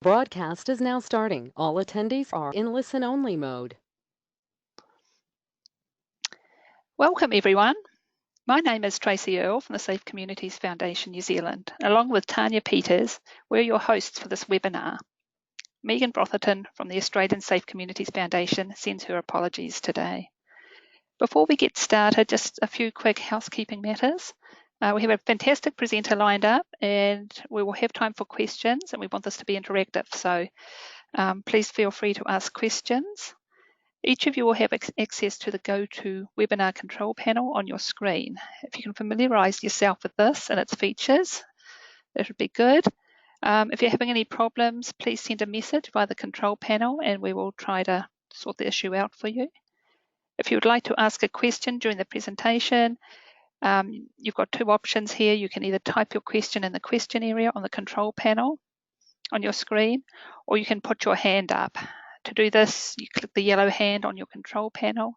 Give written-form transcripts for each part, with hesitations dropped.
Broadcast is now starting. All attendees are in listen-only mode. Welcome everyone. My name is Tracy Earle from the Safe Communities Foundation New Zealand. Along with Tanya Peters, we're your hosts for this webinar. Megan Brotherton from the Australian Safe Communities Foundation sends her apologies today. Before we get started, just a few quick housekeeping matters. We have a fantastic presenter lined up and we will have time for questions, and we want this to be interactive, so please feel free to ask questions. Each of you will have access to the GoToWebinar control panel on your screen. If you can familiarise yourself with this and its features, that would be good. If you're having any problems, please send a message via the control panel and we will try to sort the issue out for you. If you would like to ask a question during the presentation, you've got two options here. You can either type your question in the question area on the control panel on your screen, or you can put your hand up. To do this, you click the yellow hand on your control panel,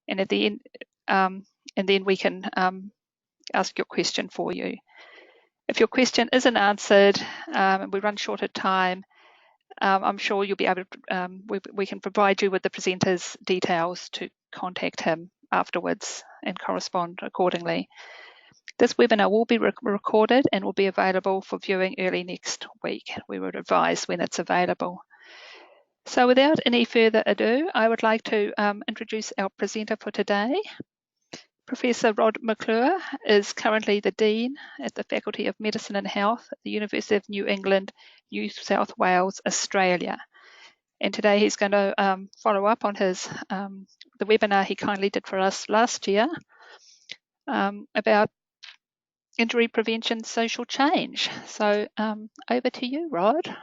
and at the end, and then we can ask your question for you. If your question isn't answered and we run short of time, I'm sure you'll be able to, we can provide you with the presenter's details to contact him afterwards and correspond accordingly. This webinar will be recorded and will be available for viewing early next week. We would advise when it's available. So without any further ado, I would like to introduce our presenter for today. Professor Rod McClure is currently the Dean at the Faculty of Medicine and Health at the University of New England, New South Wales, Australia. And today he's going to follow up on his the webinar he kindly did for us last year about injury prevention, social change. So over to you, Rod.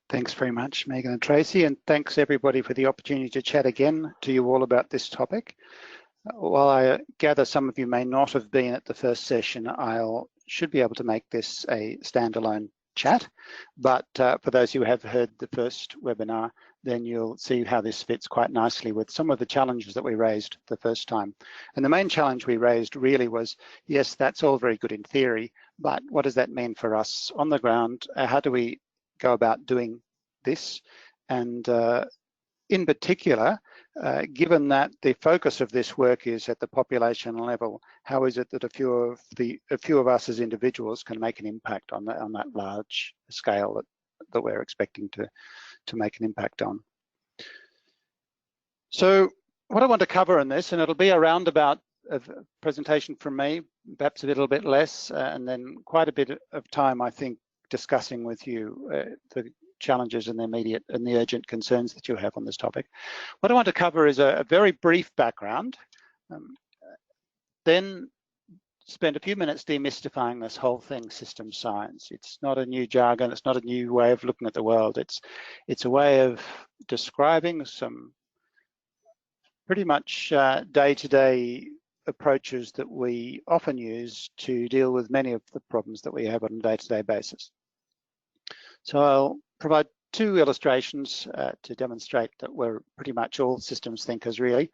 Thanks very much, Megan and Tracy, and thanks everybody for the opportunity to chat again to you all about this topic. While I gather some of you may not have been at the first session, should be able to make this a standalone chat, but for those who have heard the first webinar, then you'll see how this fits quite nicely with some of the challenges that we raised the first time. And the main challenge we raised really was, yes, that's all very good in theory, but what does that mean for us on the ground? How do we go about doing this? And in particular, given that the focus of this work is at the population level, how is it that a few of us as individuals can make an impact on that large scale that we're expecting to make an impact on? So what I want to cover in this, and it'll be a roundabout of presentation from me, perhaps a little bit less, and then quite a bit of time, I think, discussing with you the challenges and the immediate and the urgent concerns that you have on this topic. What I want to cover is a very brief background, then spend a few minutes demystifying this whole thing, systems science. It's not a new jargon, it's not a new way of looking at the world. It's a way of describing some pretty much day-to-day approaches that we often use to deal with many of the problems that we have on a day-to-day basis. So I'll provide two illustrations to demonstrate that we're pretty much all systems thinkers really,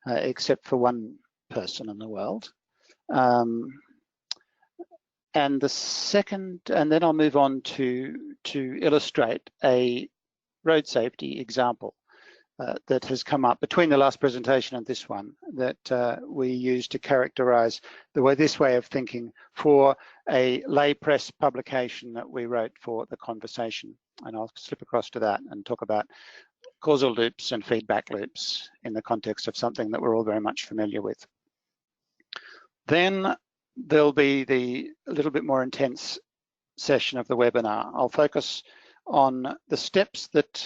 except for one person in the world. And the second, and then I'll move on to illustrate a road safety example that has come up between the last presentation and this one that we use to characterize this way of thinking for a lay press publication that we wrote for the conversation. And I'll slip across to that and talk about causal loops and feedback loops in the context of something that we're all very much familiar with. Then there'll be the little bit more intense session of the webinar. I'll focus on the steps that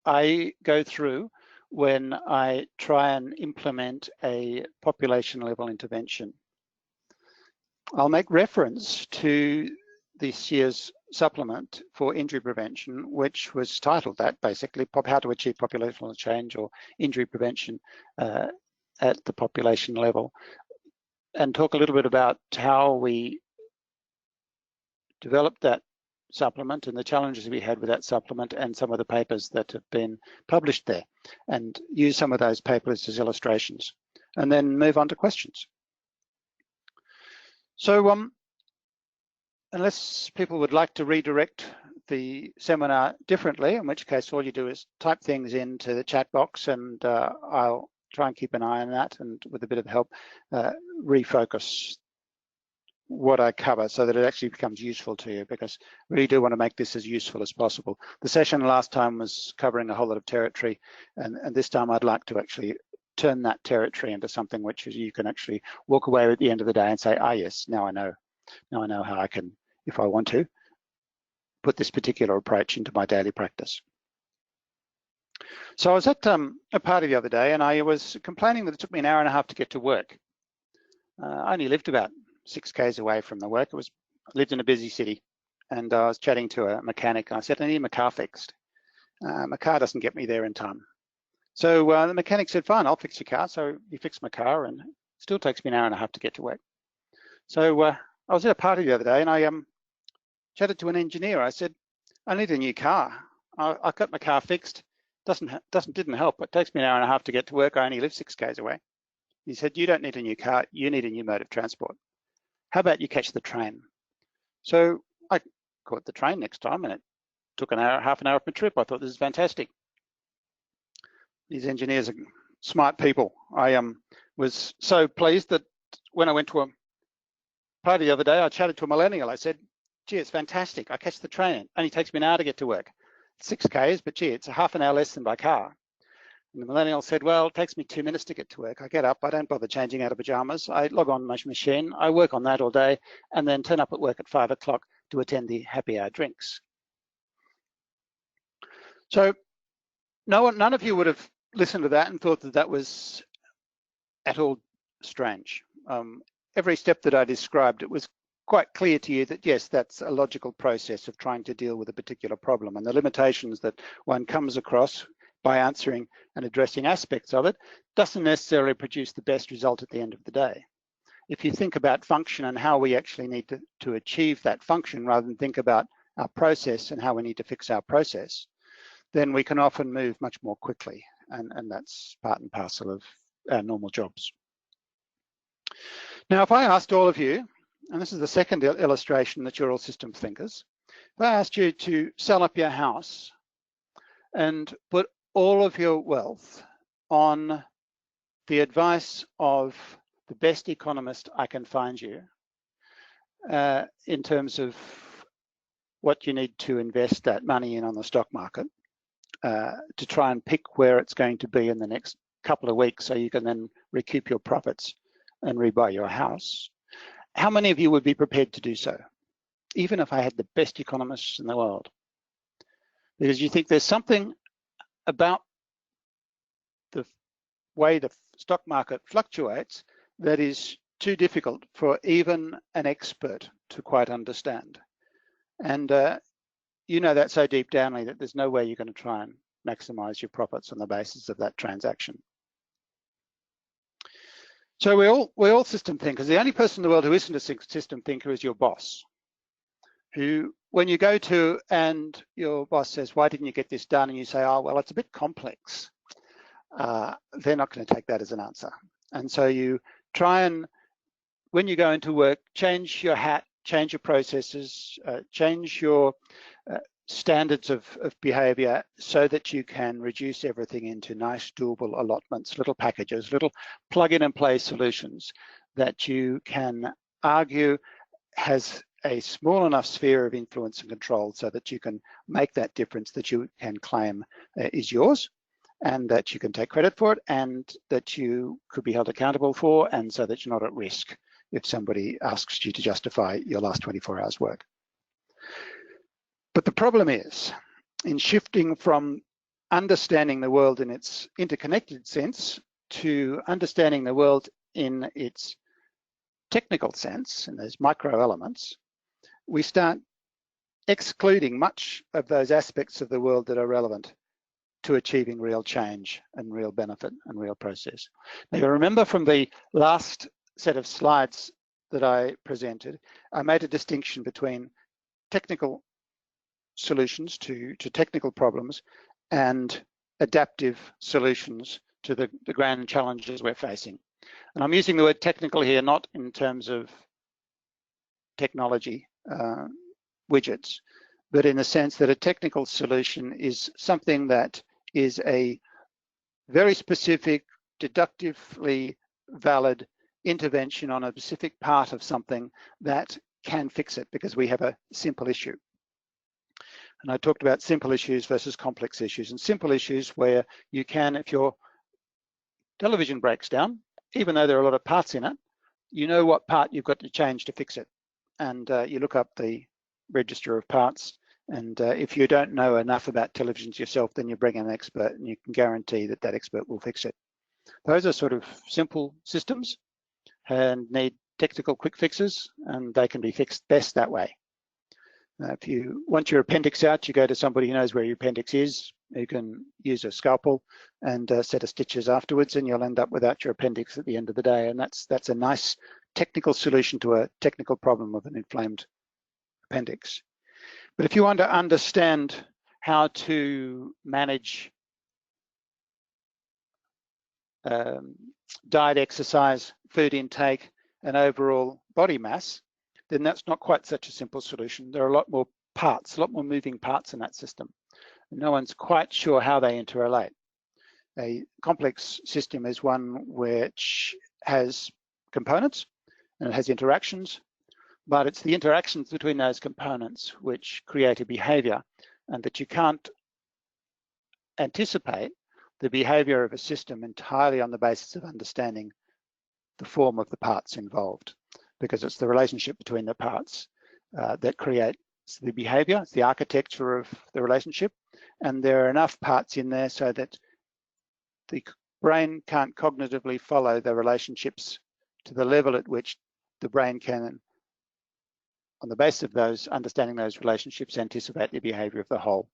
I go through when I try and implement a population level intervention. I'll make reference to this year's supplement for injury prevention, which was titled that basically, How to Achieve Populational Change or Injury Prevention at the Population Level, and talk a little bit about how we developed that supplement and the challenges we had with that supplement and some of the papers that have been published there, and use some of those papers as illustrations, and then move on to questions. So unless people would like to redirect the seminar differently, in which case all you do is type things into the chat box, and I'll try and keep an eye on that, and with a bit of help, refocus what I cover so that it actually becomes useful to you, because I really do want to make this as useful as possible. The session last time was covering a whole lot of territory, and this time I'd like to actually turn that territory into something which is you can actually walk away at the end of the day and say, ah, yes, now I know how I can, if I want to, put this particular approach into my daily practice. So I was at a party the other day, and I was complaining that it took me an hour and a half to get to work. I only lived about 6 k's away from the work. I lived in a busy city, and I was chatting to a mechanic. I said, I need my car fixed. My car doesn't get me there in time. So the mechanic said, fine, I'll fix your car. So he fixed my car, and it still takes me an hour and a half to get to work. So I was at a party the other day, and I chatted to an engineer. I said, I need a new car. I got my car fixed. Didn't help. It takes me an hour and a half to get to work. I only live 6 k's away. He said, you don't need a new car. You need a new mode of transport. How about you catch the train? So I caught the train next time, and it took half an hour of my trip. I thought, this is fantastic. These engineers are smart people. I was so pleased that when I went to a party the other day, I chatted to a millennial. I said, gee, it's fantastic. I catch the train. It only takes me an hour to get to work. 6 k's, but gee, it's a half an hour less than by car. And the millennial said, well, it takes me 2 minutes to get to work. I get up, I don't bother changing out of pajamas. I log on my machine, I work on that all day, and then turn up at work at 5 o'clock to attend the happy hour drinks. So none of you would have listened to that and thought that that was at all strange. Every step that I described, it was quite clear to you that, yes, that's a logical process of trying to deal with a particular problem, and the limitations that one comes across by answering and addressing aspects of it doesn't necessarily produce the best result at the end of the day. If you think about function and how we actually need to achieve that function, rather than think about our process and how we need to fix our process, then we can often move much more quickly, and that's part and parcel of our normal jobs. Now, if I asked all of you, and this is the second illustration that you're all system thinkers, if I asked you to sell up your house and put all of your wealth on the advice of the best economist I can find you in terms of what you need to invest that money in on the stock market to try and pick where it's going to be in the next couple of weeks so you can then recoup your profits and rebuy your house, how many of you would be prepared to do so, even if I had the best economists in the world? Because you think there's something about the way the stock market fluctuates that is too difficult for even an expert to quite understand. And you know that so deep downly that there's no way you're going to try and maximize your profits on the basis of that transaction. So we're all system thinkers. The only person in the world who isn't a system thinker is your boss, who, when you go to and your boss says, why didn't you get this done? And you say, oh, well, it's a bit complex. They're not going to take that as an answer. And so you try and, when you go into work, change your hat, change your processes, change your standards of behavior so that you can reduce everything into nice, doable allotments, little packages, little plug-in and play solutions that you can argue has a small enough sphere of influence and control so that you can make that difference that you can claim is yours, and that you can take credit for it, and that you could be held accountable for, and so that you're not at risk if somebody asks you to justify your last 24 hours work. But the problem is, in shifting from understanding the world in its interconnected sense to understanding the world in its technical sense, in those micro elements, we start excluding much of those aspects of the world that are relevant to achieving real change and real benefit and real process. Now, you remember from the last set of slides that I presented, I made a distinction between technical solutions to technical problems and adaptive solutions to the grand challenges we're facing. And I'm using the word technical here, not in terms of technology widgets, but in the sense that a technical solution is something that is a very specific, deductively valid intervention on a specific part of something that can fix it because we have a simple issue. And I talked about simple issues versus complex issues, and simple issues where you can, if your television breaks down, even though there are a lot of parts in it, you know what part you've got to change to fix it. And you look up the register of parts, and if you don't know enough about televisions yourself, then you bring in an expert and you can guarantee that that expert will fix it. Those are sort of simple systems and need technical quick fixes, and they can be fixed best that way. If you want your appendix out, you go to somebody who knows where your appendix is. You can use a scalpel and a set of stitches afterwards, and you'll end up without your appendix at the end of the day. And that's a nice technical solution to a technical problem of an inflamed appendix. But if you want to understand how to manage diet, exercise, food intake, and overall body mass, then that's not quite such a simple solution. There are a lot more parts, a lot more moving parts in that system. No one's quite sure how they interrelate. A complex system is one which has components and it has interactions, but it's the interactions between those components which create a behavior, and that you can't anticipate the behavior of a system entirely on the basis of understanding the form of the parts involved, because it's the relationship between the parts that creates the behavior. It's the architecture of the relationship, and there are enough parts in there so that the brain can't cognitively follow the relationships to the level at which the brain can, on the basis of those, understanding those relationships, anticipate the behavior of the whole.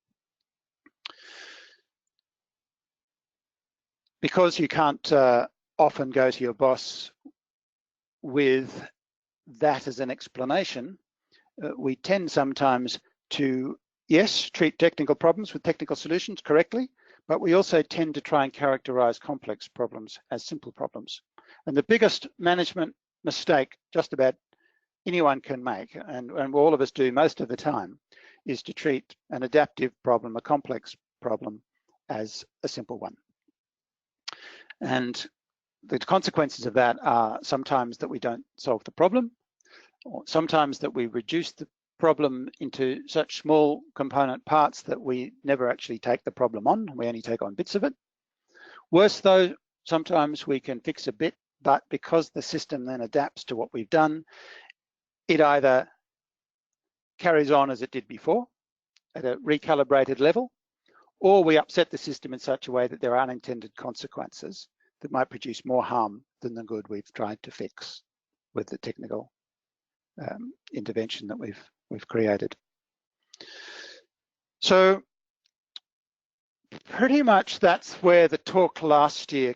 Because you can't often go to your boss with that as an explanation, we tend sometimes to, yes, treat technical problems with technical solutions correctly, but we also tend to try and characterize complex problems as simple problems. And the biggest management mistake just about anyone can make, and all of us do most of the time, is to treat an adaptive problem, a complex problem, as a simple one. And the consequences of that are sometimes that we don't solve the problem, or sometimes that we reduce the problem into such small component parts that we never actually take the problem on, we only take on bits of it. Worse though, sometimes we can fix a bit, but because the system then adapts to what we've done, it either carries on as it did before at a recalibrated level, or we upset the system in such a way that there are unintended consequences that might produce more harm than the good we've tried to fix with the technical intervention that we've created. So pretty much that's where the talk last year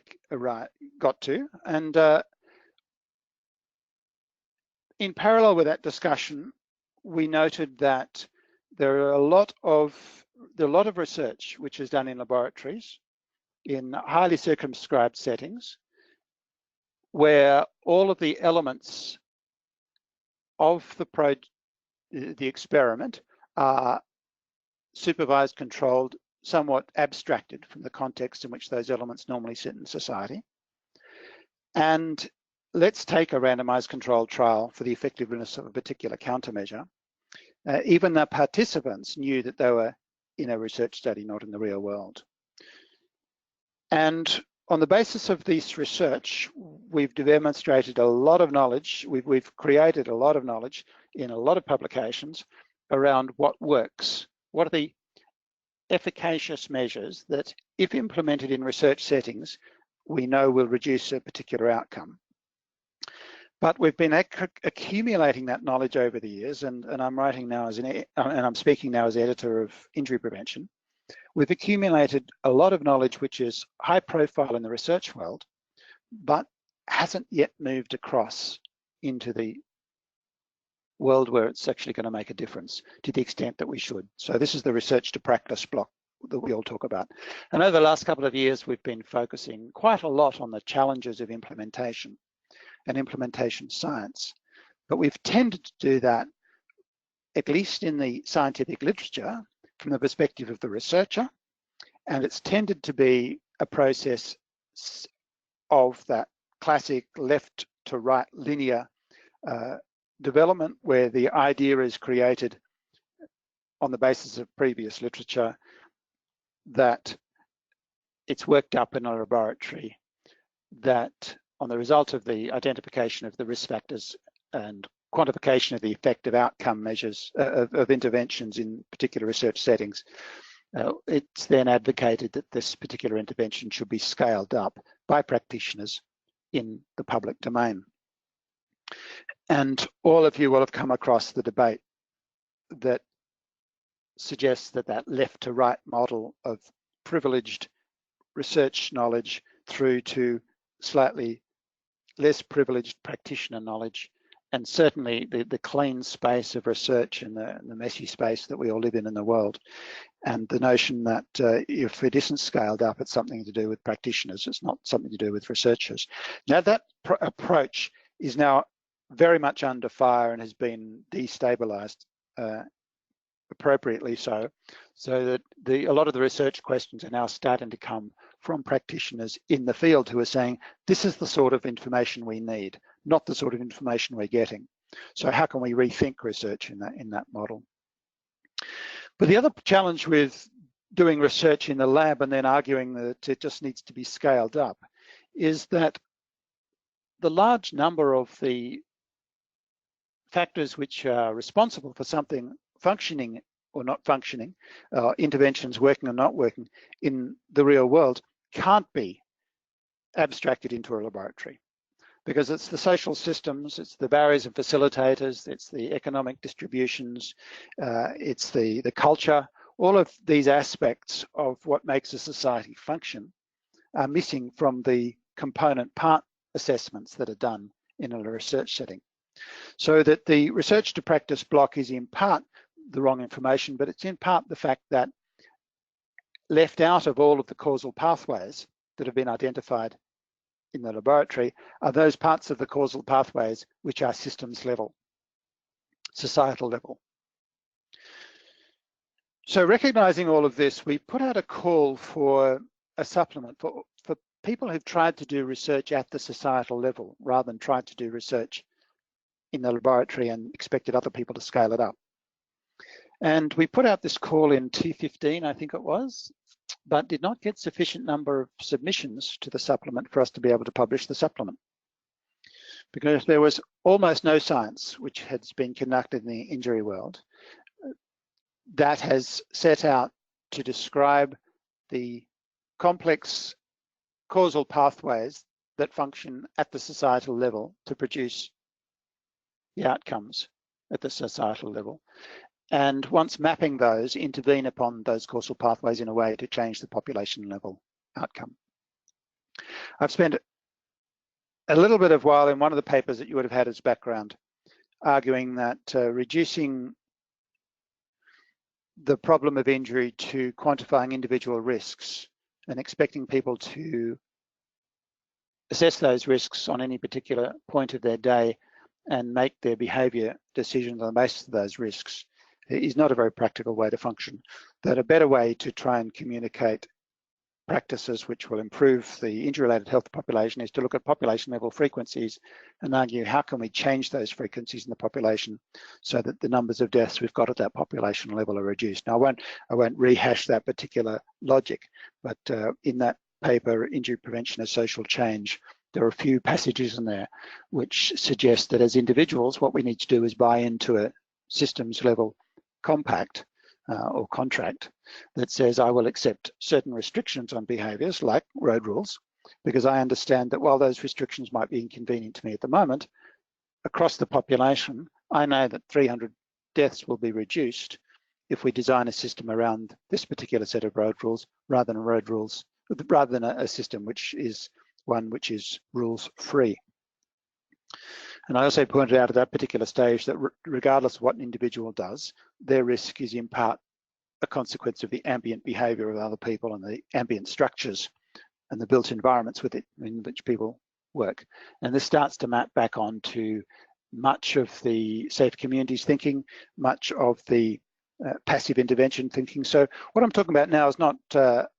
got to. And in parallel with that discussion, we noted that there are a lot of research which is done in laboratories in highly circumscribed settings, where all of the elements of the experiment are supervised, controlled, somewhat abstracted from the context in which those elements normally sit in society. And let's take a randomized controlled trial for the effectiveness of a particular countermeasure. Even the participants knew that they were in a research study, not in the real world. And on the basis of this research, we've demonstrated a lot of knowledge. We've created a lot of knowledge in a lot of publications around what works. What are the efficacious measures that, if implemented in research settings, we know will reduce a particular outcome? But we've been accumulating that knowledge over the years, and I'm writing now and I'm speaking now as editor of Injury Prevention. We've accumulated a lot of knowledge which is high profile in the research world, but hasn't yet moved across into the world where it's actually going to make a difference to the extent that we should. So this is the research to practice block that we all talk about. And over the last couple of years, we've been focusing quite a lot on the challenges of implementation and implementation science. But we've tended to do that at least in the scientific literature, from the perspective of the researcher, and it's tended to be a process of that classic left to right linear development, where the idea is created on the basis of previous literature, that it's worked up in a laboratory, that on the result of the identification of the risk factors and quantification of the effect of outcome measures of interventions in particular research settings, it's then advocated that this particular intervention should be scaled up by practitioners in the public domain. And all of you will have come across the debate that suggests that that left to right model of privileged research knowledge through to slightly less privileged practitioner knowledge, and certainly the clean space of research and the messy space that we all live in the world, and the notion that if it isn't scaled up, it's something to do with practitioners, it's not something to do with researchers. Now that approach is now very much under fire and has been destabilized, appropriately so that a lot of the research questions are now starting to come from practitioners in the field who are saying, this is the sort of information we need, not the sort of information we're getting. So how can we rethink research in that model? But the other challenge with doing research in the lab and then arguing that it just needs to be scaled up is that the large number of the factors which are responsible for something functioning or not functioning, interventions working or not working in the real world, can't be abstracted into a laboratory, because it's the social systems, it's the barriers and facilitators, it's the economic distributions, it's the culture. All of these aspects of what makes a society function are missing from the component part assessments that are done in a research setting. So that the research to practice block is in part the wrong information, but it's in part the fact that left out of all of the causal pathways that have been identified in the laboratory are those parts of the causal pathways which are systems level, societal level. So recognizing all of this, we put out a call for a supplement for people who've tried to do research at the societal level rather than tried to do research in the laboratory and expected other people to scale it up. And we put out this call in 2015, I think it was, but did not get sufficient number of submissions to the supplement for us to be able to publish the supplement, because there was almost no science which has been conducted in the injury world that has set out to describe the complex causal pathways that function at the societal level to produce the outcomes at the societal level. And once mapping those, intervene upon those causal pathways in a way to change the population level outcome. I've spent a little bit of while in one of the papers that you would have had as background arguing that reducing the problem of injury to quantifying individual risks and expecting people to assess those risks on any particular point of their day and make their behaviour decisions on the basis of those risks is not a very practical way to function. That a better way to try and communicate practices which will improve the injury-related health of the population is to look at population level frequencies and argue how can we change those frequencies in the population so that the numbers of deaths we've got at that population level are reduced. Now I won't rehash that particular logic, but in that paper, Injury Prevention as Social Change, there are a few passages in there which suggest that as individuals, what we need to do is buy into a systems level compact or contract that says I will accept certain restrictions on behaviours like road rules, because I understand that while those restrictions might be inconvenient to me at the moment, across the population, I know that 300 deaths will be reduced if we design a system around this particular set of road rules rather than a system which is one which is rules free. And I also pointed out at that particular stage that regardless of what an individual does, their risk is in part a consequence of the ambient behaviour of other people and the ambient structures and the built environments in which people work. And this starts to map back onto much of the safe communities thinking, much of the passive intervention thinking. So what I'm talking about now is not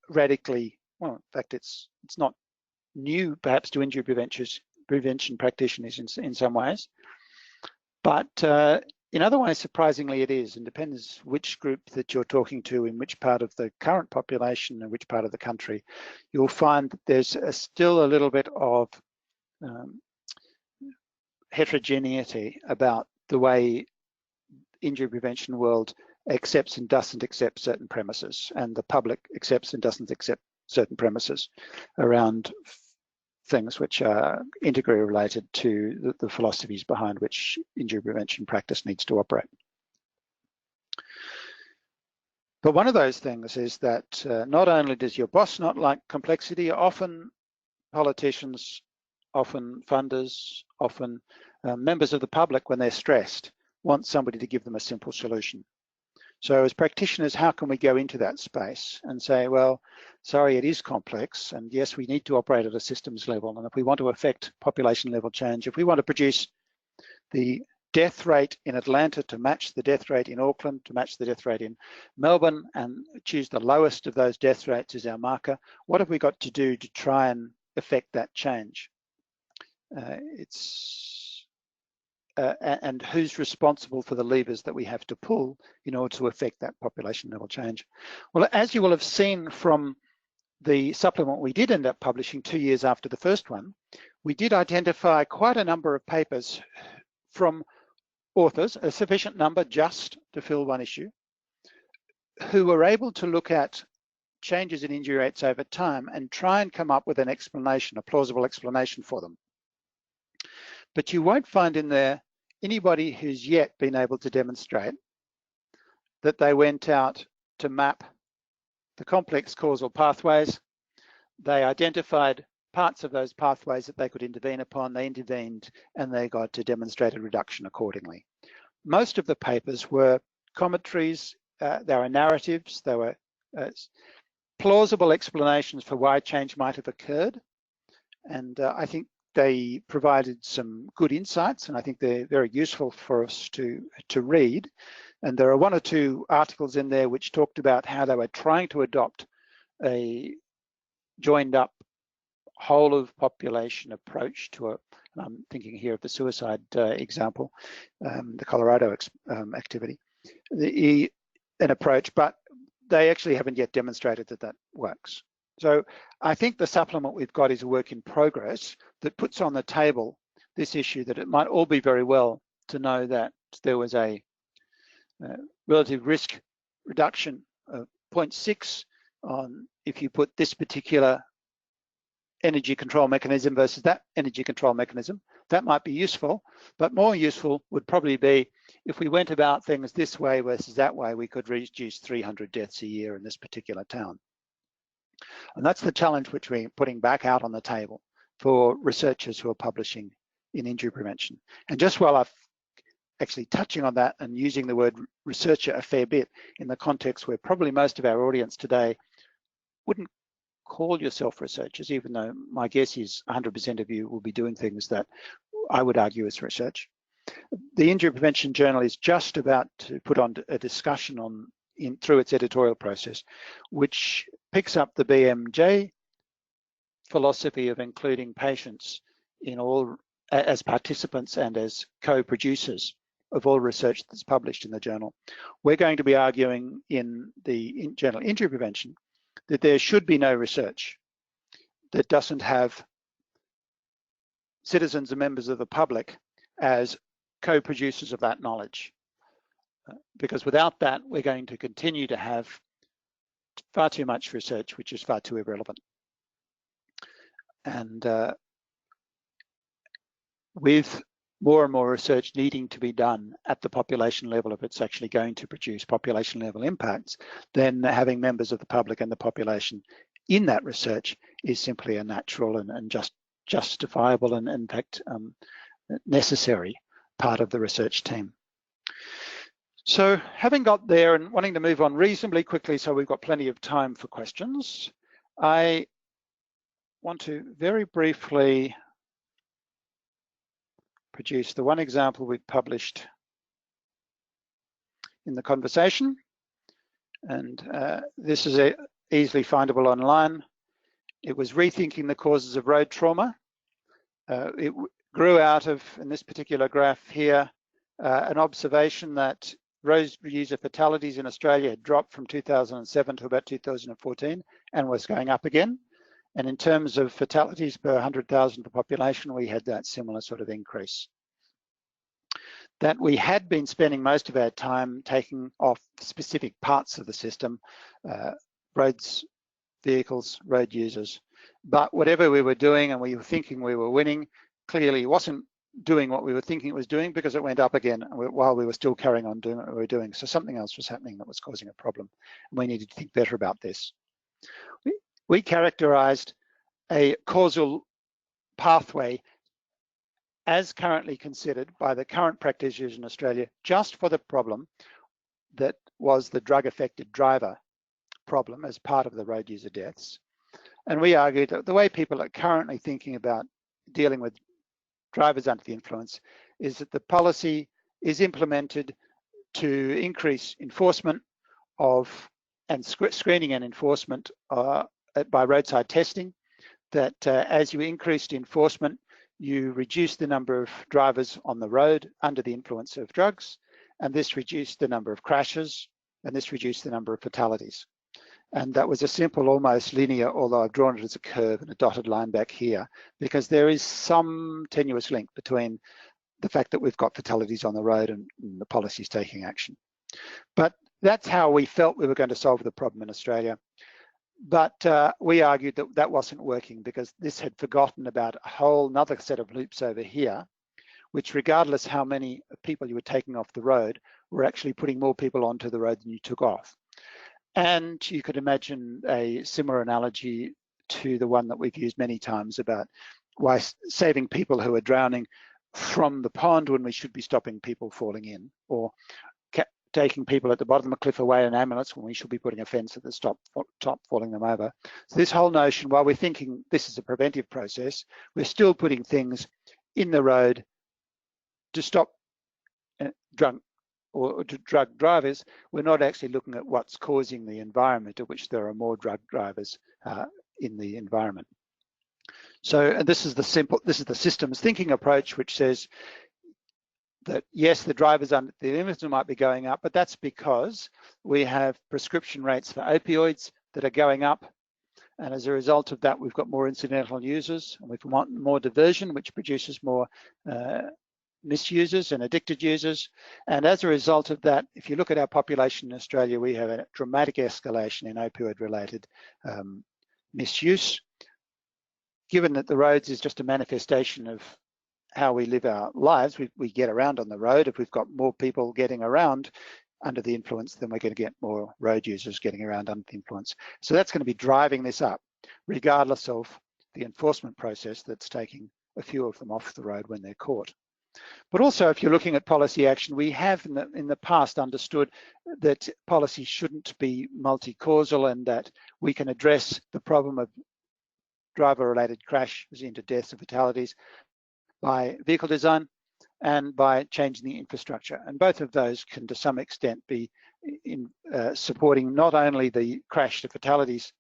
radically, well, in fact, it's not new perhaps to injury prevention practitioners in some ways, but in other ways, surprisingly, it is, and depends which group that you're talking to in which part of the current population and which part of the country. You'll find that there's still a little bit of heterogeneity about the way injury prevention world accepts and doesn't accept certain premises, and the public accepts and doesn't accept certain premises around things which are integrally related to the philosophies behind which injury prevention practice needs to operate. But one of those things is that not only does your boss not like complexity, often politicians, often funders, often members of the public, when they're stressed, want somebody to give them a simple solution. So as practitioners, how can we go into that space and say, well, sorry, it is complex, and yes, we need to operate at a systems level, and if we want to affect population level change, if we want to produce the death rate in Atlanta to match the death rate in Auckland, to match the death rate in Melbourne, and choose the lowest of those death rates as our marker, what have we got to do to try and affect that change? And who's responsible for the levers that we have to pull in order to affect that population level change? Well, as you will have seen from the supplement we did end up publishing 2 years after the first one, we did identify quite a number of papers from authors, a sufficient number just to fill one issue, who were able to look at changes in injury rates over time and try and come up with an explanation, a plausible explanation for them. But you won't find in there anybody who's yet been able to demonstrate that they went out to map the complex causal pathways. They identified parts of those pathways that they could intervene upon, they intervened, and they got to demonstrate a reduction accordingly. Most of the papers were commentaries, there were narratives, there were plausible explanations for why change might have occurred. And I think they provided some good insights, and I think they're very useful for us to read. And there are 1 or 2 articles in there which talked about how they were trying to adopt a joined up whole of population approach to and I'm thinking here of the suicide example, the Colorado activity, an approach, but they actually haven't yet demonstrated that that works. So I think the supplement we've got is a work in progress that puts on the table this issue that it might all be very well to know that there was a relative risk reduction of 0.6 on if you put this particular energy control mechanism versus that energy control mechanism. That might be useful, but more useful would probably be if we went about things this way versus that way, we could reduce 300 deaths a year in this particular town. And that's the challenge which we're putting back out on the table for researchers who are publishing in injury prevention. And just while I'm actually touching on that and using the word researcher a fair bit in the context where probably most of our audience today wouldn't call yourself researchers, even though my guess is 100% of you will be doing things that I would argue is research. The Injury Prevention Journal is just about to put on a discussion on through its editorial process, which picks up the BMJ philosophy of including patients in all as participants and as co-producers of all research that's published in the journal. We're going to be arguing in the journal Injury Prevention that there should be no research that doesn't have citizens and members of the public as co-producers of that knowledge. Because without that, we're going to continue to have far too much research, which is far too irrelevant. And with more and more research needing to be done at the population level, if it's actually going to produce population level impacts, then having members of the public and the population in that research is simply a natural and justifiable and in fact necessary part of the research team. So having got there and wanting to move on reasonably quickly so we've got plenty of time for questions, I want to very briefly produce the one example we've published in the conversation. And this is easily findable online. It was rethinking the causes of road trauma. It grew out of, in this particular graph here, an observation that road user fatalities in Australia had dropped from 2007 to about 2014 and was going up again. And in terms of fatalities per 100,000 of population, we had that similar sort of increase. That we had been spending most of our time taking off specific parts of the system, roads, vehicles, road users. But whatever we were doing and we were thinking we were winning, clearly wasn't doing what we were thinking it was doing, because it went up again while we were still carrying on doing what we were doing. So something else was happening that was causing a problem. And we needed to think better about this. We characterized a causal pathway as currently considered by the current practitioners in Australia, just for the problem that was the drug-affected driver problem as part of the road user deaths. And we argued that the way people are currently thinking about dealing with drivers under the influence is that the policy is implemented to increase enforcement of and screening and enforcement by roadside testing, that as you increased enforcement, you reduce the number of drivers on the road under the influence of drugs, and this reduced the number of crashes, and this reduced the number of fatalities. And that was a simple, almost linear, although I've drawn it as a curve and a dotted line back here, because there is some tenuous link between the fact that we've got fatalities on the road and the policies taking action. But that's how we felt we were going to solve the problem in Australia. But we argued that that wasn't working, because this had forgotten about a whole another set of loops over here, which, regardless how many people you were taking off the road, were actually putting more people onto the road than you took off. And you could imagine a similar analogy to the one that we've used many times about why saving people who are drowning from the pond when we should be stopping people falling in, or taking people at the bottom of the cliff away in an ambulance when we should be putting a fence at the top falling them over. So this whole notion, while we're thinking this is a preventive process, we're still putting things in the road to stop drunk or drug drivers. We're not actually looking at what's causing the environment, at which there are more drug drivers in the environment. So this is the systems thinking approach, which says that yes, the drivers under the limits might be going up, but that's because we have prescription rates for opioids that are going up. And as a result of that, we've got more incidental users, and we've got more diversion, which produces more misusers and addicted users. And as a result of that, if you look at our population in Australia, we have a dramatic escalation in opioid-related misuse. Given that the roads is just a manifestation of how we live our lives, we get around on the road. If we've got more people getting around under the influence, then we're going to get more road users getting around under the influence. So that's going to be driving this up, regardless of the enforcement process that's taking a few of them off the road when they're caught. But also, if you're looking at policy action, we have in the past understood that policy shouldn't be multi-causal, and that we can address the problem of driver-related crashes into deaths and fatalities by vehicle design and by changing the infrastructure. And both of those can, to some extent, be in supporting not only the crash to fatalities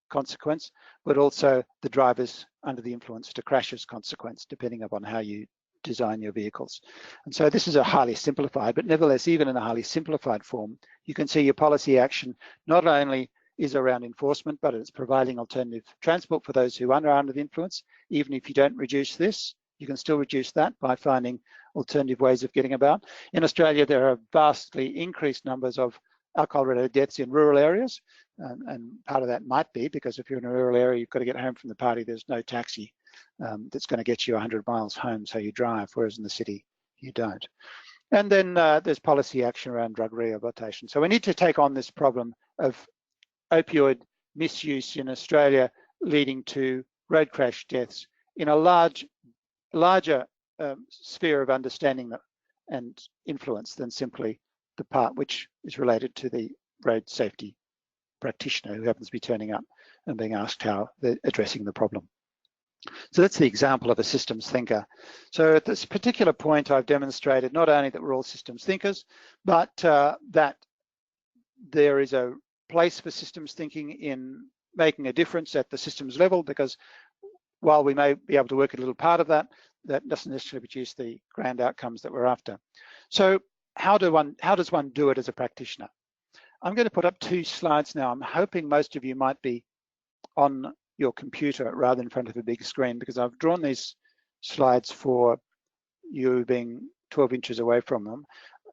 consequence, but also the drivers under the influence to crashes consequence, depending upon how you design your vehicles. And so this is a highly simplified, but nevertheless, even in a highly simplified form, you can see your policy action not only is around enforcement, but it's providing alternative transport for those who are under the influence. Even if you don't reduce this, you can still reduce that by finding alternative ways of getting about. In Australia, there are vastly increased numbers of alcohol-related deaths in rural areas, and part of that might be because if you're in a rural area, you've got to get home from the party, there's no taxi that's going to get you 100 miles home, so you drive, whereas in the city, you don't. And then there's policy action around drug rehabilitation. So we need to take on this problem of opioid misuse in Australia leading to road crash deaths in a larger sphere of understanding and influence than simply the part which is related to the road safety practitioner who happens to be turning up and being asked how they're addressing the problem. So that's the example of a systems thinker. So at this particular point, I've demonstrated not only that we're all systems thinkers, but that there is a place for systems thinking in making a difference at the systems level, because while we may be able to work a little part of that, that doesn't necessarily produce the grand outcomes that we're after. So how does one do it as a practitioner? I'm going to put up 2 slides now. I'm hoping most of you might be on your computer rather than in front of a big screen, because I've drawn these slides for you being 12 inches away from them,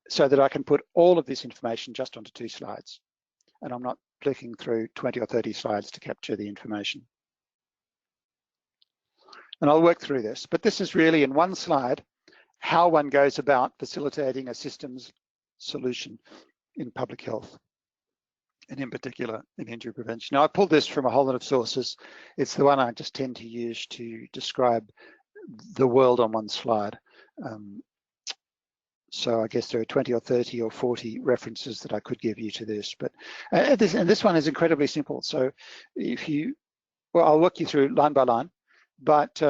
so that I can put all of this information just onto 2 slides. And I'm not clicking through 20 or 30 slides to capture the information. And I'll work through this, but this is really in 1 slide how one goes about facilitating a systems solution in public health, and in particular in injury prevention. Now, I pulled this from a whole lot of sources. It's the one I just tend to use to describe the world on 1 slide. So I guess there are 20 or 30 or 40 references that I could give you to this, but this one is incredibly simple. So if you, well, I'll walk you through line by line, but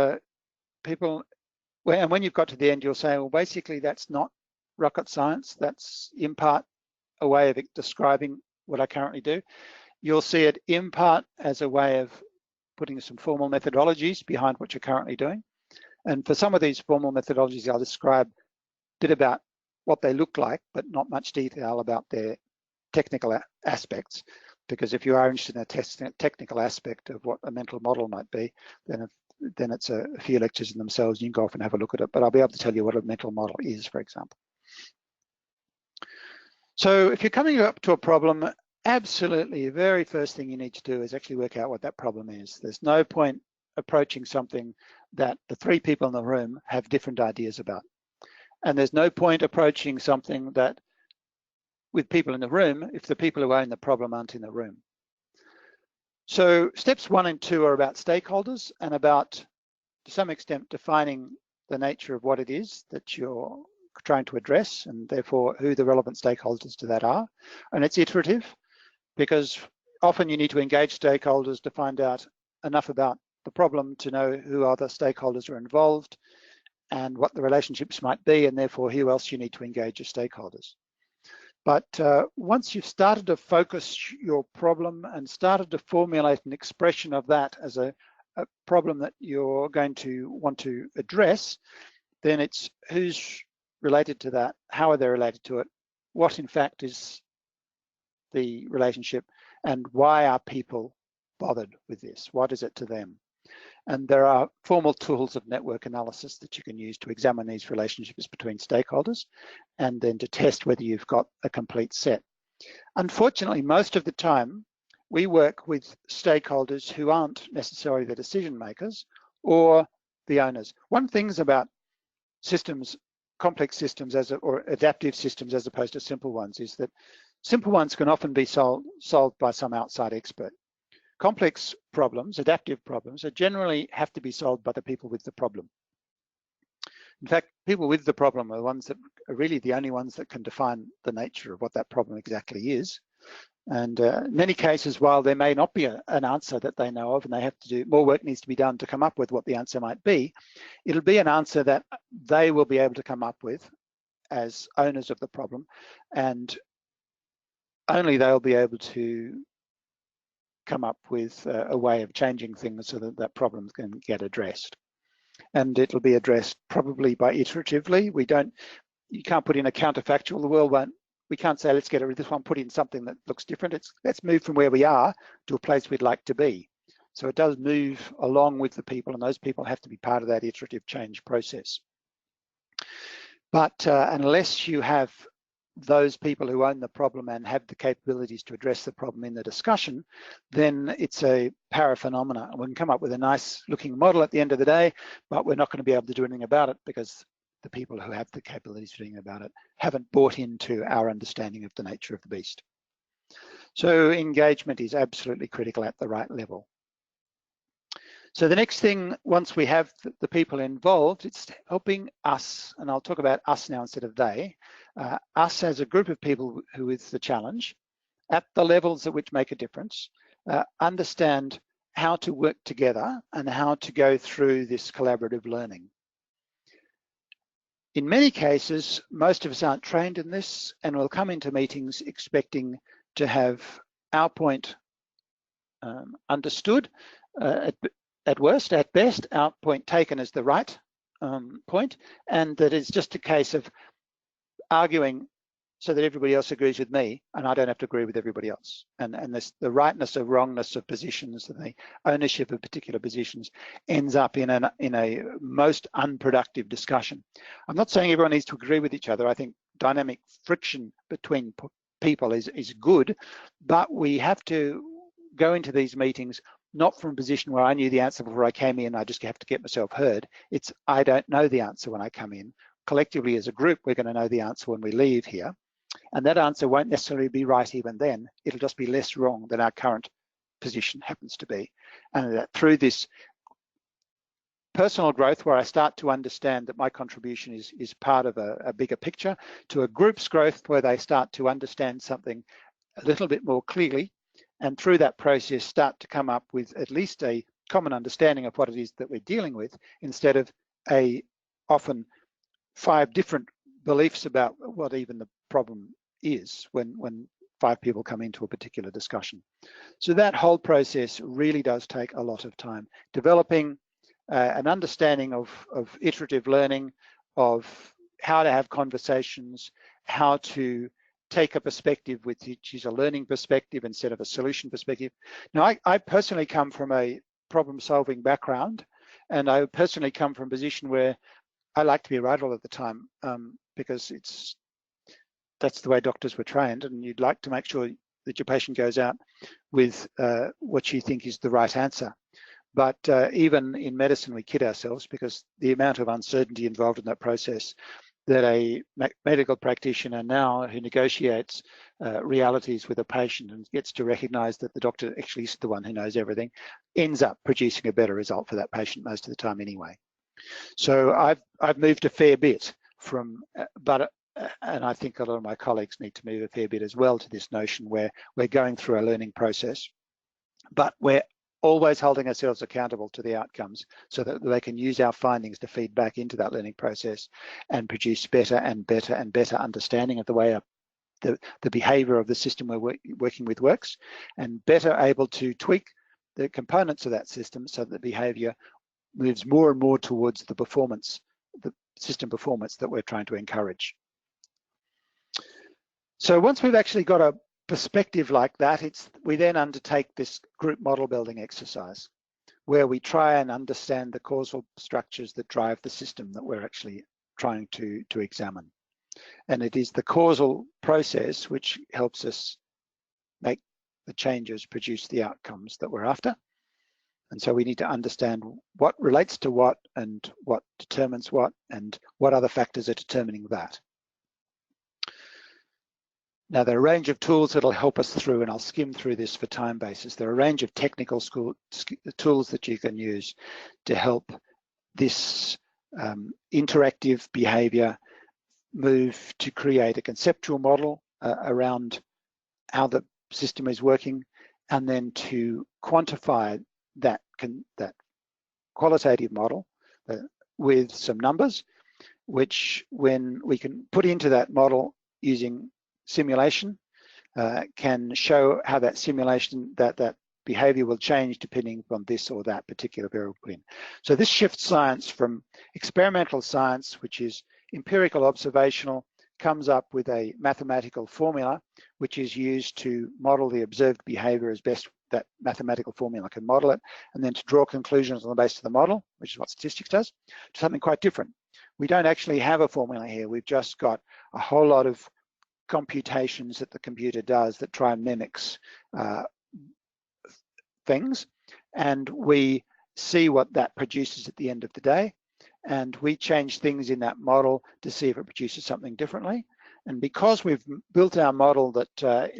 when you've got to the end, you'll say, well, basically that's not rocket science. That's in part a way of describing what I currently do. You'll see it in part as a way of putting some formal methodologies behind what you're currently doing. And for some of these formal methodologies, I'll describe a bit about what they look like, but not much detail about their technical aspects. Because if you are interested in a technical aspect of what a mental model might be, then it's a few lectures in themselves. You can go off and have a look at it, but I'll be able to tell you what a mental model is, for example. So if you're coming up to a problem, absolutely the very first thing you need to do is actually work out what that problem is. There's no point approaching something that the 3 people in the room have different ideas about. And there's no point approaching something that with people in the room if the people who own the problem aren't in the room. So steps 1 and 2 are about stakeholders and about, to some extent, defining the nature of what it is that you're trying to address, and therefore who the relevant stakeholders to that are. And it's iterative, because often you need to engage stakeholders to find out enough about the problem to know who other stakeholders are involved and what the relationships might be, and therefore who else you need to engage as stakeholders. But once you've started to focus your problem and started to formulate an expression of that as a problem that you're going to want to address, then it's who's related to that, how are they related to it, what in fact is the relationship, and why are people bothered with this? What is it to them? And there are formal tools of network analysis that you can use to examine these relationships between stakeholders and then to test whether you've got a complete set. Unfortunately, most of the time, we work with stakeholders who aren't necessarily the decision makers or the owners. One thing about systems, complex systems or adaptive systems as opposed to simple ones, is that simple ones can often be solved by some outside expert. Complex problems, adaptive problems, generally have to be solved by the people with the problem. In fact, people with the problem are the ones that are really the only ones that can define the nature of what that problem exactly is. And in many cases, while there may not be an answer that they know of, and they have to do more work needs to be done to come up with what the answer might be, it'll be an answer that they will be able to come up with as owners of the problem, and only they'll be able to come up with a way of changing things so that that problem can get addressed. And it'll be addressed probably by iteratively. You can't put in a counterfactual. The world won't, we can't say, let's get rid of this one, put in something that looks different. Let's move from where we are to a place we'd like to be. So it does move along with the people, and those people have to be part of that iterative change process. But unless you have those people who own the problem and have the capabilities to address the problem in the discussion, then it's a paraphenomena. We can come up with a nice looking model at the end of the day, but we're not going to be able to do anything about it because the people who have the capabilities for doing about it haven't bought into our understanding of the nature of the beast. So engagement is absolutely critical at the right level. So the next thing, once we have the people involved, it's helping us, and I'll talk about us now instead of they, us as a group of people who is the challenge, at the levels at which make a difference, understand how to work together and how to go through this collaborative learning. In many cases, most of us aren't trained in this, and we'll come into meetings expecting to have our point understood at worst. At best, our point taken as the right point, and that it's just a case of arguing so that everybody else agrees with me and I don't have to agree with everybody else. And this, the rightness or wrongness of positions and the ownership of particular positions ends up in a most unproductive discussion. I'm not saying everyone needs to agree with each other. I think dynamic friction between people is good, but we have to go into these meetings not from a position where I knew the answer before I came in, I just have to get myself heard. It's I don't know the answer when I come in. Collectively as a group, we're going to know the answer when we leave here. And that answer won't necessarily be right even then. It'll just be less wrong than our current position happens to be. And that through this personal growth, where I start to understand that my contribution is part of a bigger picture, to a group's growth where they start to understand something a little bit more clearly, and through that process start to come up with at least a common understanding of what it is that we're dealing with, instead of often 5 different beliefs about what even the problem is when 5 people come into a particular discussion. So that whole process really does take a lot of time. Developing an understanding of iterative learning, of how to have conversations, how to take a perspective which is a learning perspective instead of a solution perspective. Now, I personally come from a problem-solving background, and I personally come from a position where I like to be right all of the time, because that's the way doctors were trained, and you'd like to make sure that your patient goes out with what you think is the right answer. But even in medicine, we kid ourselves, because the amount of uncertainty involved in that process, that a medical practitioner now who negotiates realities with a patient and gets to recognize that the doctor actually is the one who knows everything, ends up producing a better result for that patient most of the time anyway. So I've moved a fair bit from, and I think a lot of my colleagues need to move a fair bit as well to this notion where we're going through a learning process, but we're always holding ourselves accountable to the outcomes so that they can use our findings to feed back into that learning process and produce better and better and better understanding of the way the behavior of the system we're working with works, and better able to tweak the components of that system so that the behavior moves more and more towards the performance, the system performance that we're trying to encourage. So once we've actually got a perspective like that, we then undertake this group model building exercise where we try and understand the causal structures that drive the system that we're actually trying to examine. And it is the causal process which helps us make the changes, produce the outcomes that we're after. And so we need to understand what relates to what and what determines what and what other factors are determining that. Now, there are a range of tools that'll help us through, and I'll skim through this for time basis. There are a range of technical tools that you can use to help this interactive behavior move to create a conceptual model around how the system is working, and then to quantify that qualitative model with some numbers, which when we can put into that model using simulation, can show how that simulation, that behavior will change depending on this or that particular variable put in. So this shifts science from experimental science, which is empirical observational, comes up with a mathematical formula, which is used to model the observed behavior as best that mathematical formula can model it, and then to draw conclusions on the basis of the model, which is what statistics does, to something quite different. We don't actually have a formula here. We've just got a whole lot of computations that the computer does that try and mimics things, and we see what that produces at the end of the day, and we change things in that model to see if it produces something differently. And because we've built our model that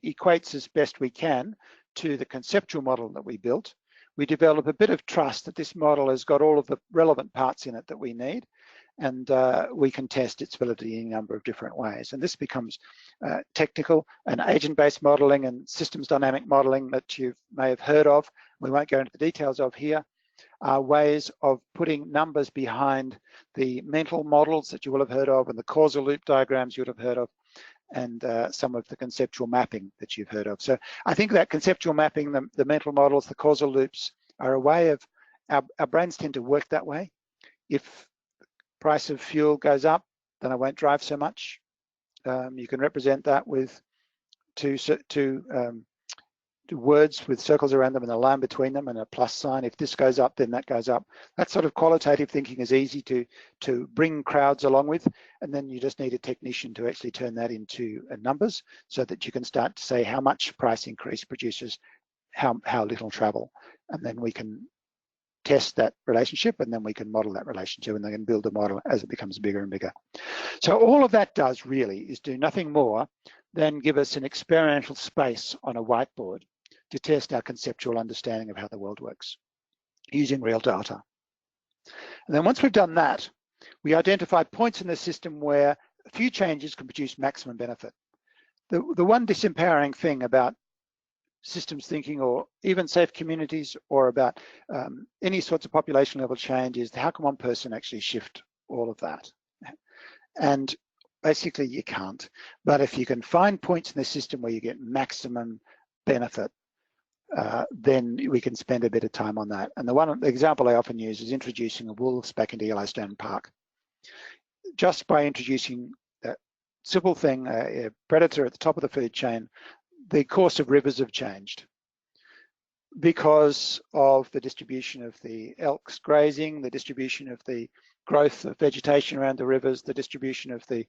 equates as best we can to the conceptual model that we built, we develop a bit of trust that this model has got all of the relevant parts in it that we need, and we can test its validity in a number of different ways. And this becomes technical and agent-based modeling and systems dynamic modeling that you may have heard of. We won't go into the details of here. Are ways of putting numbers behind the mental models that you will have heard of and the causal loop diagrams you would have heard of, and some of the conceptual mapping that you've heard of. So I think that conceptual mapping, the mental models, the causal loops are a way of, our brains tend to work that way. If price of fuel goes up, then I won't drive so much. You can represent that with two words with circles around them and a line between them and a plus sign. If this goes up, then that goes up. That sort of qualitative thinking is easy to bring crowds along with, and then you just need a technician to actually turn that into numbers so that you can start to say how much price increase produces how little travel, and then we can test that relationship, and then we can model that relationship, and they can build a model as it becomes bigger and bigger. So all of that does really is do nothing more than give us an experiential space on a whiteboard to test our conceptual understanding of how the world works using real data. And then once we've done that, we identify points in the system where a few changes can produce maximum benefit. The one disempowering thing about systems thinking, or even safe communities, or about any sorts of population level change is how can one person actually shift all of that? And basically you can't. But if you can find points in the system where you get maximum benefit, then we can spend a bit of time on that. And the example I often use is introducing the wolves back into Yellowstone Park. Just by introducing that simple thing, a predator at the top of the food chain, the course of rivers have changed because of the distribution of the elks grazing, the distribution of the growth of vegetation around the rivers, the distribution of the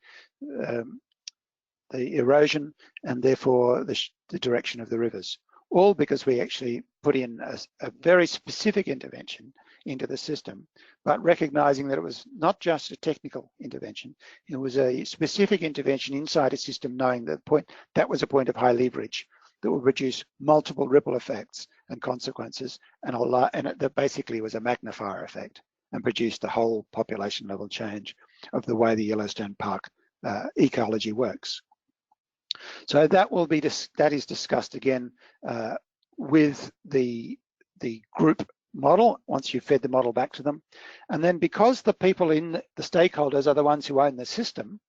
erosion, and therefore the direction of the rivers. All because we actually put in a very specific intervention into the system, but recognizing that it was not just a technical intervention, it was a specific intervention inside a system, knowing that was a point of high leverage that would produce multiple ripple effects and consequences, and that basically was a magnifier effect and produced a whole population level change of the way the Yellowstone Park ecology works. So that is discussed again with the group model once you've fed the model back to them. And then because the people in the stakeholders are the ones who own the system,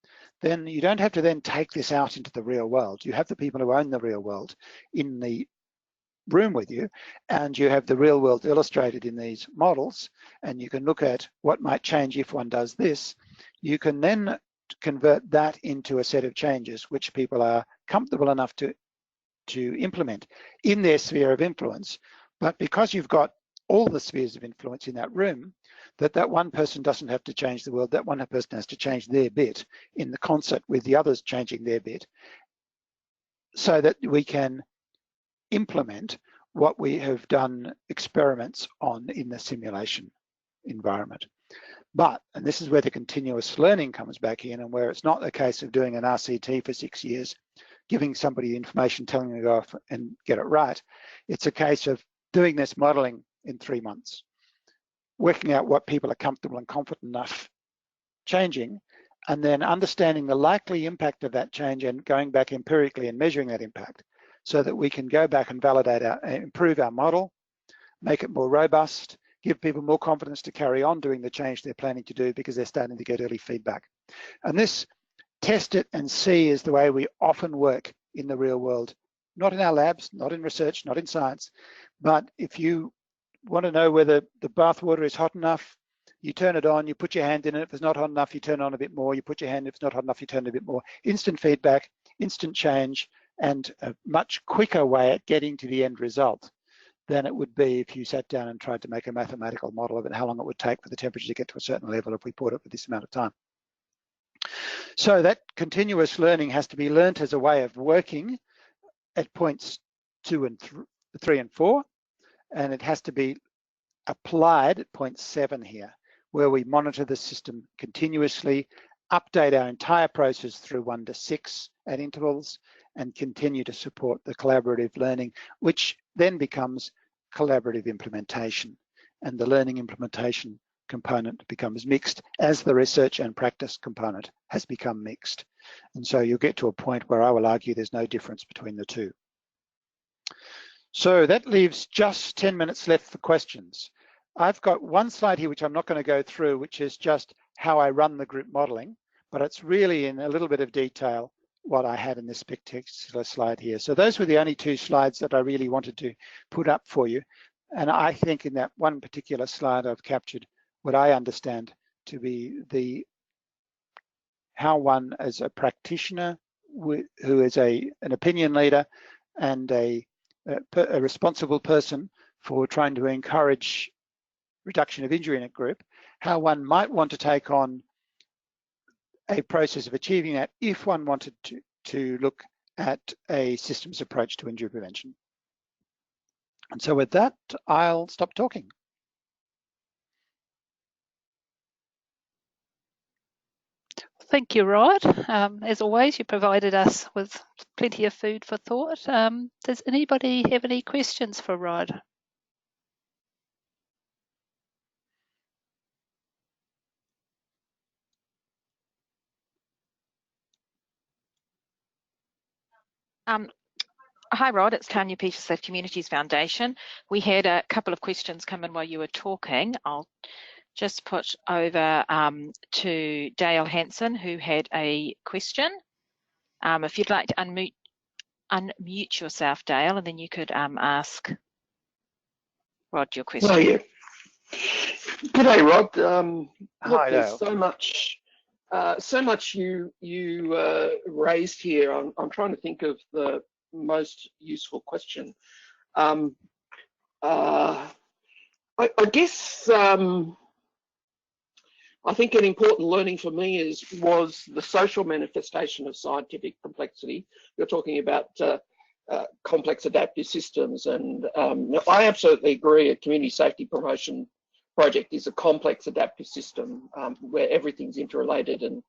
then you don't have to then take this out into the real world. You have the people who own the real world in the room with you, and you have the real world illustrated in these models, and you can look at what might change if one does this. You can then convert that into a set of changes which people are comfortable enough to implement in their sphere of influence. But because you've got all the spheres of influence in that room, that one person doesn't have to change the world, that one person has to change their bit in the concert with the others changing their bit, so that we can implement what we have done experiments on in the simulation environment. But, and this is where the continuous learning comes back in, and where it's not a case of doing an RCT for 6 years, giving somebody information, telling them to go off and get it right. It's a case of doing this modeling in 3 months, working out what people are comfortable and confident enough changing, and then understanding the likely impact of that change and going back empirically and measuring that impact so that we can go back and validate improve our model, make it more robust, give people more confidence to carry on doing the change they're planning to do because they're starting to get early feedback. And this test it and see is the way we often work in the real world, not in our labs, not in research, not in science, but if you want to know whether the bath water is hot enough, you turn it on, you put your hand in it. If it's not hot enough, you turn it on a bit more, you put your hand, if it's not hot enough, you turn it a bit more. Instant feedback, instant change, and a much quicker way at getting to the end result than it would be if you sat down and tried to make a mathematical model of it, how long it would take for the temperature to get to a certain level if we poured it for this amount of time. So that continuous learning has to be learnt as a way of working at points 2 and 3 and 4, and it has to be applied at point 7 here, where we monitor the system continuously, update our entire process through 1 to 6 at intervals, and continue to support the collaborative learning, which then becomes collaborative implementation. And the learning implementation component becomes mixed as the research and practice component has become mixed. And so you'll get to a point where I will argue there's no difference between the two. So that leaves just 10 minutes left for questions. I've got one slide here which I'm not going to go through, which is just how I run the group modeling, but it's really in a little bit of detail what I had in this particular slide here. So those were the only two slides that I really wanted to put up for you. And I think in that one particular slide, I've captured what I understand to be how one as a practitioner who is an opinion leader and a responsible person for trying to encourage reduction of injury in a group, how one might want to take on a process of achieving that if one wanted to look at a systems approach to injury prevention. And so with that, I'll stop talking. Thank you, Rod. As always, you provided us with plenty of food for thought. Does anybody have any questions for Rod? Hi, Rod. It's Tanya Peters, Safe Communities Foundation. We had a couple of questions come in while you were talking. I'll just put over to Dale Hanson, who had a question. If you'd like to unmute yourself, Dale, and then you could ask Rod your question. Oh, yeah. G'day, Rod. Hi, there's Dale. so much you raised here. I'm trying to think of the most useful question. I guess I think an important learning for me was the social manifestation of scientific complexity. You're talking about complex adaptive systems, and I absolutely agree. A community safety promotion project is a complex adaptive system where everything's interrelated, and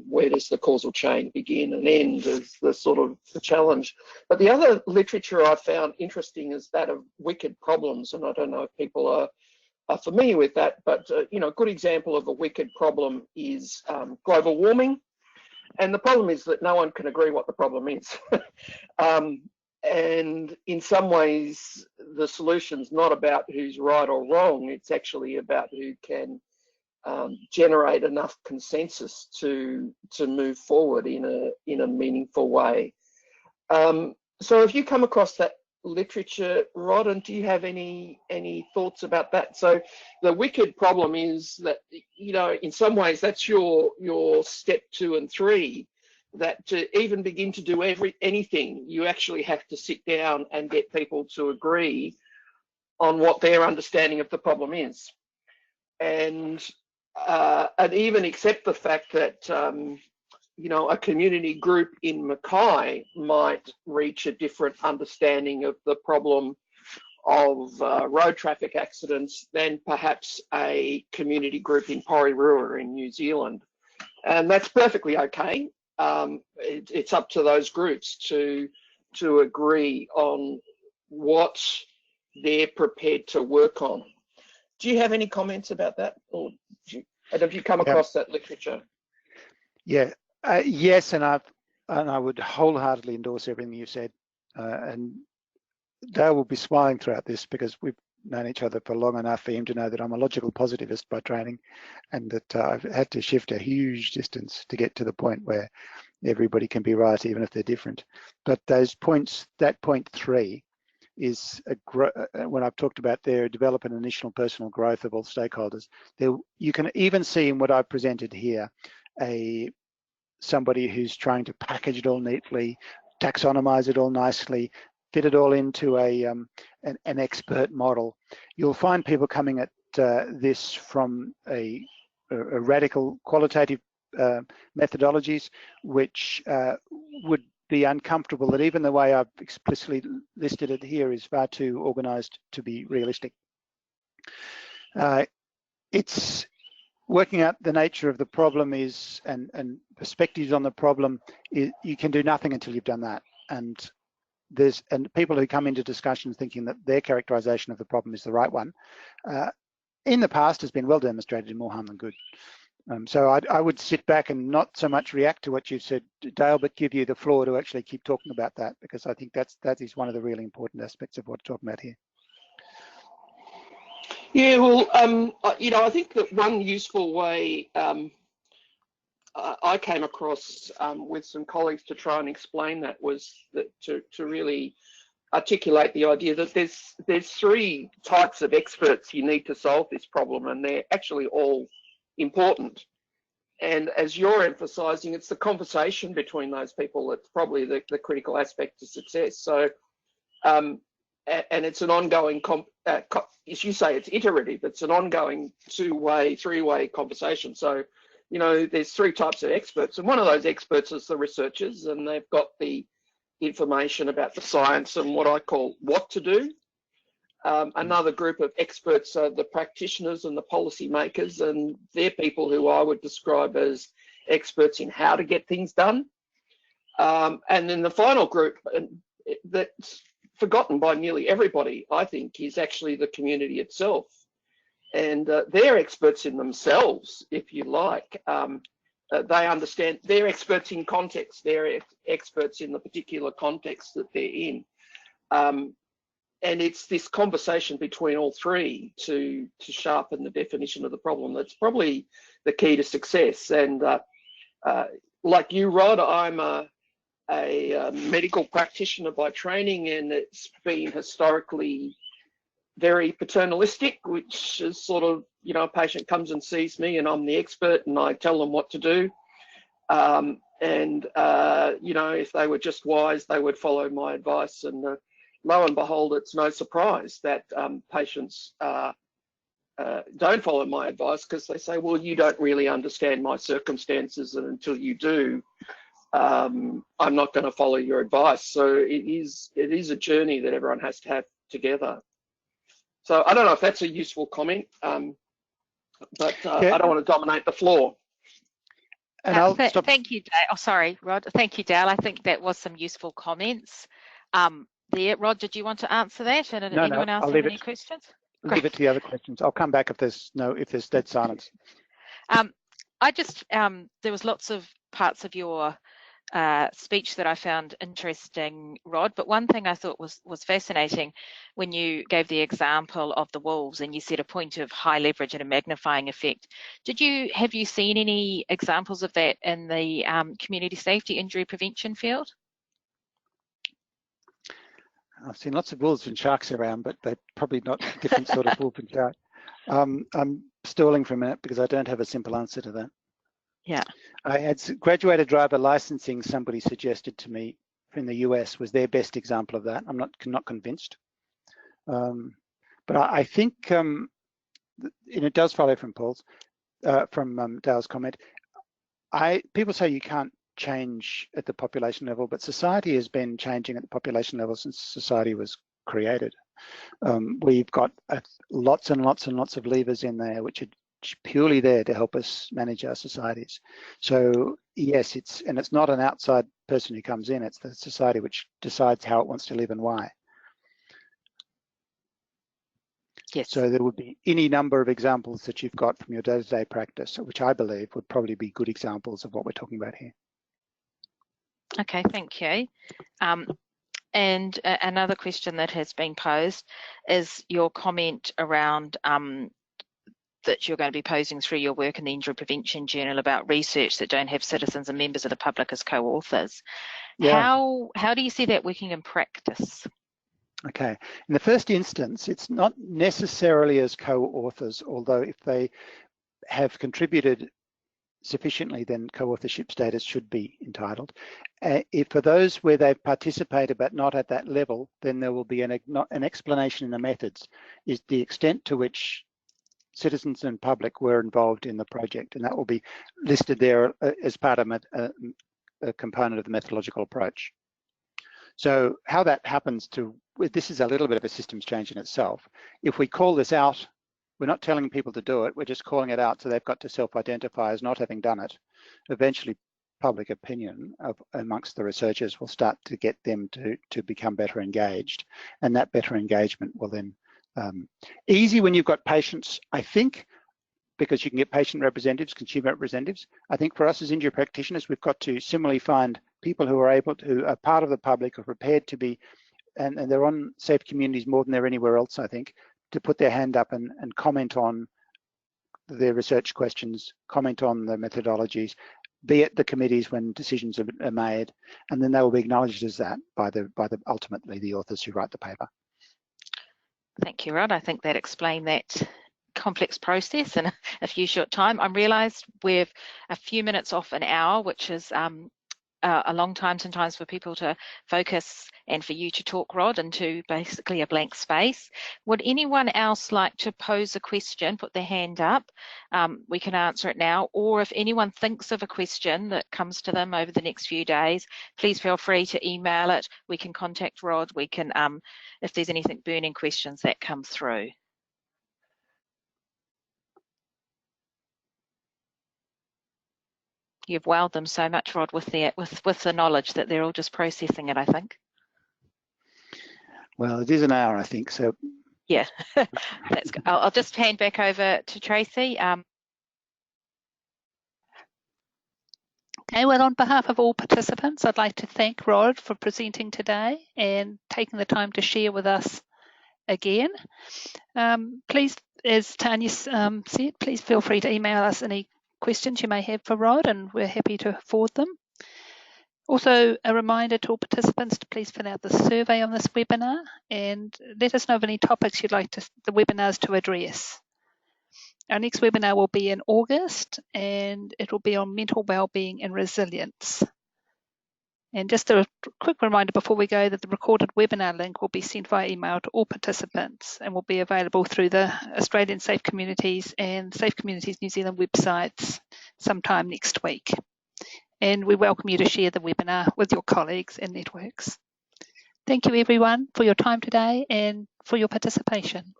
where does the causal chain begin and end is the sort of the challenge. But the other literature I found interesting is that of wicked problems, and I don't know if people are familiar with that, but you know, a good example of a wicked problem is global warming. And the problem is that no one can agree what the problem is. And in some ways, the solution's not about who's right or wrong. It's actually about who can generate enough consensus to move forward in a meaningful way. So if you come across that literature, Rod, and do you have any thoughts about that? So the wicked problem is that, you know, in some ways that's your step 2 and 3, that to even begin to do anything, you actually have to sit down and get people to agree on what their understanding of the problem is, and even accept the fact that you know, a community group in Mackay might reach a different understanding of the problem of road traffic accidents than perhaps a community group in Porirua in New Zealand. And that's perfectly okay. It's up to those groups to agree on what they're prepared to work on. Do you have any comments about that, or have you come across that literature? Yeah. Yes, and I would wholeheartedly endorse everything you said, and Dale will be smiling throughout this because we've known each other for long enough for him to know that I'm a logical positivist by training, and that I've had to shift a huge distance to get to the point where everybody can be right, even if they're different. But those points, that point 3 is when I've talked about their develop an initial personal growth of all stakeholders. You can even see in what I've presented here somebody who's trying to package it all neatly, taxonomize it all nicely, fit it all into an expert model. You'll find people coming at this from a radical qualitative methodologies, which would be uncomfortable that even the way I've explicitly listed it here is far too organized to be realistic. It's working out the nature of the problem and perspectives on the problem. You can do nothing until you've done that. And people who come into discussions thinking that their characterization of the problem is the right one, in the past has been well demonstrated in more harm than good. So I would sit back and not so much react to what you've said, Dale, but give you the floor to actually keep talking about that, because I think that is one of the really important aspects of what we're talking about here. Yeah, well, I think that one useful way I came across with some colleagues to try and explain that was that to really articulate the idea that there's three types of experts you need to solve this problem, and they're actually all important. And as you're emphasising, it's the conversation between those people that's probably the critical aspect to success. So, and it's an ongoing, as you say, it's iterative. It's an ongoing two-way, three-way conversation. So, there's three types of experts, and one of those experts is the researchers, and they've got the information about the science and what I call what to do. Another group of experts are the practitioners and the policymakers, and they're people who I would describe as experts in how to get things done. And then the final group that's forgotten by nearly everybody, I think, is actually the community itself. And they're experts in themselves, if you like. They understand, they're experts in context, they're experts in the particular context that they're in. And it's this conversation between all three to sharpen the definition of the problem that's probably the key to success. And like you, Rod, I'm a medical practitioner by training, and it's been historically very paternalistic, which is sort of, a patient comes and sees me and I'm the expert and I tell them what to do. If they were just wise, they would follow my advice. And lo and behold, it's no surprise that patients don't follow my advice, because they say, well, you don't really understand my circumstances, and until you do, I'm not going to follow your advice. So it is a journey that everyone has to have together. So I don't know if that's a useful comment, but Yeah. I don't want to dominate the floor. And I'll stop. Thank you, Dale. Oh, sorry, Rod. Thank you, Dale. I think that was some useful comments. There, Rod, did you want to answer that? And No, anyone else I'll have leave any it. questions? Leave it to the other questions. I'll come back if there's dead silence. There was lots of parts of your speech that I found interesting, Rod, but one thing I thought was fascinating when you gave the example of the wolves, and you said a point of high leverage and a magnifying effect. Have you seen any examples of that in the community safety injury prevention field? I've seen lots of wolves and sharks around, but they're probably not different sort of wolf and shark. I'm stalling for a minute because I don't have a simple answer to that. Yeah. I had graduated driver licensing, somebody suggested to me in the US was their best example of that. I'm not convinced. But I think, and it does follow from Dale's comment. People say you can't change at the population level, but society has been changing at the population level since society was created. We've got lots and lots and lots of levers in there which are purely there to help us manage our societies. So yes, it's not an outside person who comes in, it's the society which decides how it wants to live and why. Yes. So there would be any number of examples that you've got from your day-to-day practice, which I believe would probably be good examples of what we're talking about here. Okay, thank you. And another question that has been posed is your comment around that you're going to be posing through your work in the Injury Prevention Journal about research that don't have citizens and members of the public as co-authors. Yeah. How do you see that working in practice? Okay, in the first instance, it's not necessarily as co-authors, although if they have contributed sufficiently, then co-authorship status should be entitled. If for those where they've participated but not at that level, then there will be an explanation in the methods, is the extent to which citizens and public were involved in the project, and that will be listed there as part of a component of the methodological approach. So how that happens this is a little bit of a systems change in itself. If we call this out, we're not telling people to do it, we're just calling it out so they've got to self-identify as not having done it. Eventually, public opinion amongst the researchers will start to get them to become better engaged, and that better engagement will then easy when you've got patients, I think, because you can get patient representatives, consumer representatives. I think for us as injury practitioners, we've got to similarly find people who are part of the public, are prepared to be, and they're on Safe Communities more than they're anywhere else, I think, to put their hand up and comment on their research questions, comment on the methodologies, be at the committees when decisions are made, and then they will be acknowledged as that by the ultimately the authors who write the paper. Thank you, Rod. I think that explained that complex process in a few short time. I realised we're a few minutes off an hour, which is a long time sometimes for people to focus and for you to talk, Rod, into basically a blank space. Would anyone else like to pose a question, put their hand up? We can answer it now, or if anyone thinks of a question that comes to them over the next few days, please feel free to email it. We can contact Rod. We can, if there's anything burning questions that come through. You've wowed them so much, Rod, with the knowledge that they're all just processing it, I think. Well, it is an hour, I think, so. Yeah, that's good. I'll just hand back over to Tracy. Okay, well, on behalf of all participants, I'd like to thank Rod for presenting today and taking the time to share with us again. Please, as Tanya said, please feel free to email us any questions you may have for Rod, and we're happy to forward them. Also, a reminder to all participants to please fill out the survey on this webinar and let us know of any topics you'd like the webinars to address. Our next webinar will be in August, and it will be on mental wellbeing and resilience. And just a quick reminder before we go that the recorded webinar link will be sent via email to all participants and will be available through the Australian Safe Communities and Safe Communities New Zealand websites sometime next week. And we welcome you to share the webinar with your colleagues and networks. Thank you everyone for your time today and for your participation.